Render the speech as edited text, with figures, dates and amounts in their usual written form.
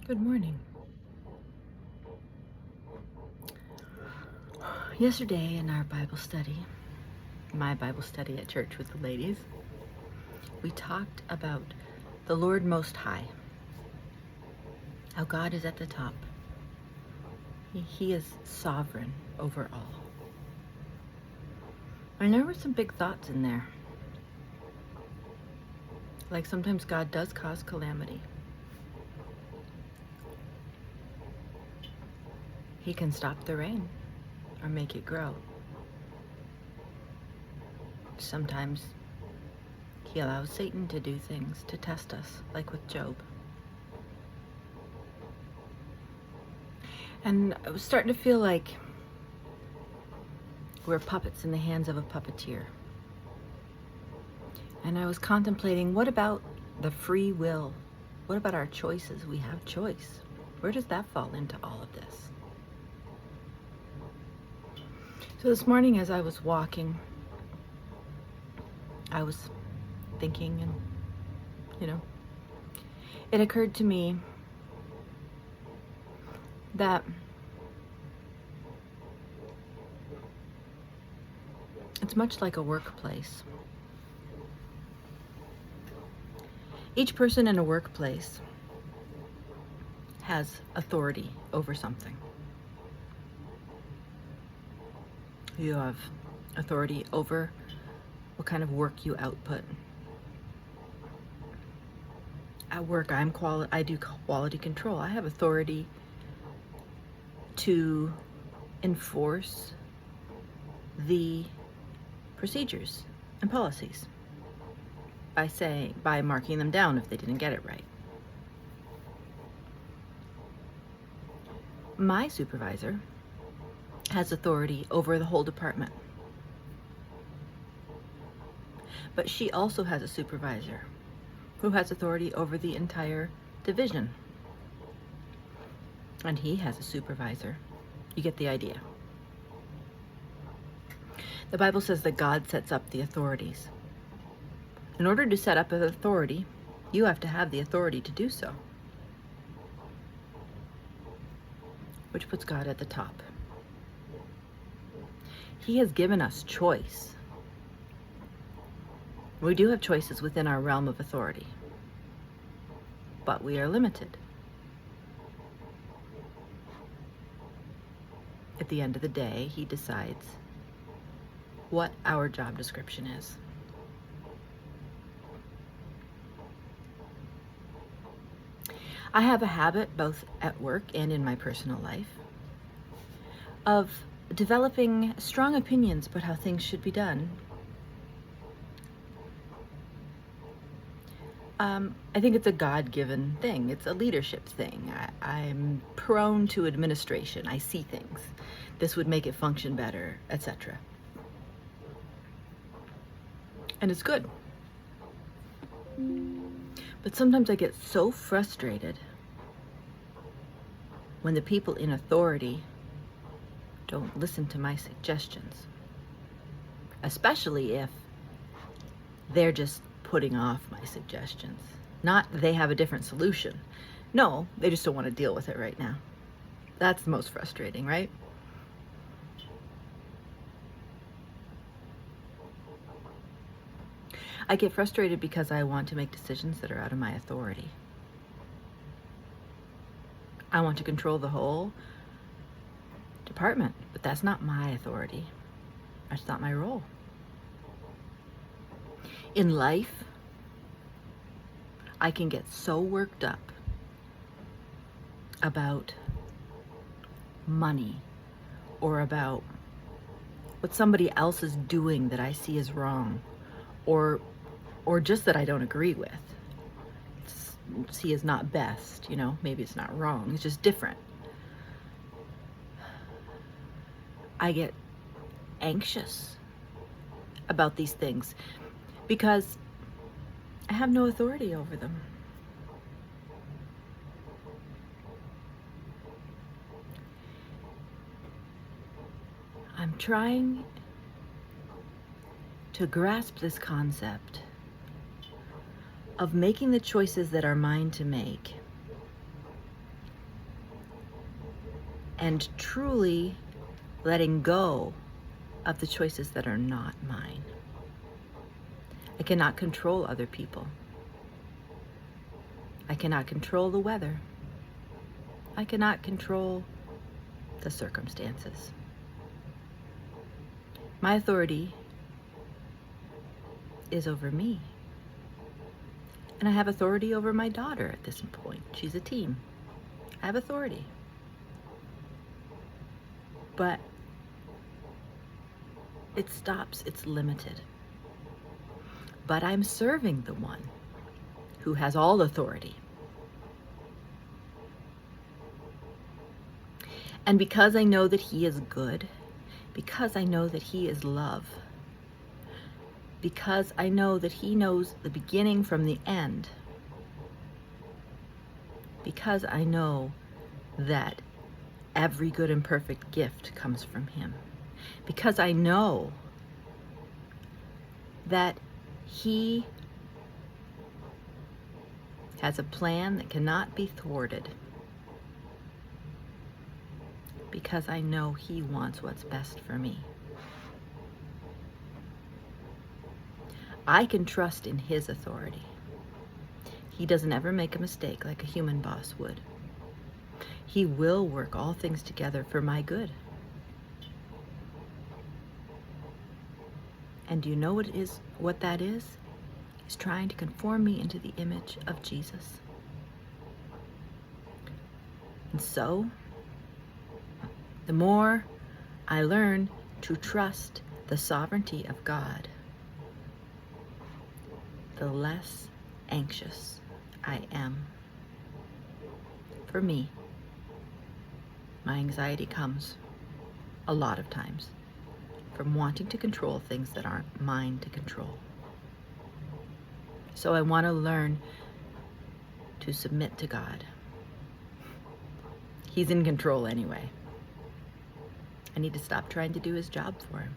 Good morning. Yesterday in our Bible study, my Bible study at church with the ladies, we talked about the Lord Most High, how God is at the top. He is sovereign over all. And there were some big thoughts in there. Like sometimes God does cause calamity. He can stop the rain or make it grow. Sometimes he allows Satan to do things to test us, like with Job. And I was starting to feel like we're puppets in the hands of a puppeteer. And I was contemplating, what about the free will? What about our choices? We have choice. Where does that fall into all of this? So this morning as I was walking, I was thinking and, it occurred to me that it's much like a workplace. Each person in a workplace has authority over something. You have authority over what kind of work you output. At work, I do quality control. I have authority to enforce the procedures and policies by marking them down if they didn't get it right. My supervisor has authority over the whole department. But she also has a supervisor who has authority over the entire division. And he has a supervisor. You get the idea. The Bible says that God sets up the authorities. In order to set up an authority, you have to have the authority to do so, which puts God at the top. He has given us choice. We do have choices within our realm of authority, but we are limited. At the end of the day, he decides what our job description is. I have a habit, both at work and in my personal life, of developing strong opinions about how things should be done. I think it's a God-given thing. It's a leadership thing. I'm prone to administration. I see things. This would make it function better, etc. And it's good. But sometimes I get so frustrated when the people in authority don't listen to my suggestions, especially if they're just putting off my suggestions. Not they have a different solution. No, they just don't want to deal with it right now. That's the most frustrating, right? I get frustrated because I want to make decisions that are out of my authority. I want to control the whole department, but that's not my authority. That's not my role. In life, I can get so worked up about money or about what somebody else is doing that I see as wrong, or just that I don't agree with. See as not best, maybe it's not wrong, it's just different. I get anxious about these things because I have no authority over them. I'm trying to grasp this concept of making the choices that are mine to make and truly letting go of the choices that are not mine. I cannot control other people. I cannot control the weather. I cannot control the circumstances. My authority is over me. And I have authority over my daughter at this point. She's a teen. I have authority. But it stops, it's limited. But I'm serving the one who has all authority. And because I know that he is good, because I know that he is love, because I know that he knows the beginning from the end, because I know that every good and perfect gift comes from him, because I know that he has a plan that cannot be thwarted, because I know he wants what's best for me. I can trust in his authority. He doesn't ever make a mistake like a human boss would. He will work all things together for my good. And do you know what that is? He's trying to conform me into the image of Jesus. And so, the more I learn to trust the sovereignty of God, the less anxious I am. For me, my anxiety comes a lot of times from wanting to control things that aren't mine to control. So I want to learn to submit to God. He's in control anyway. I need to stop trying to do his job for him.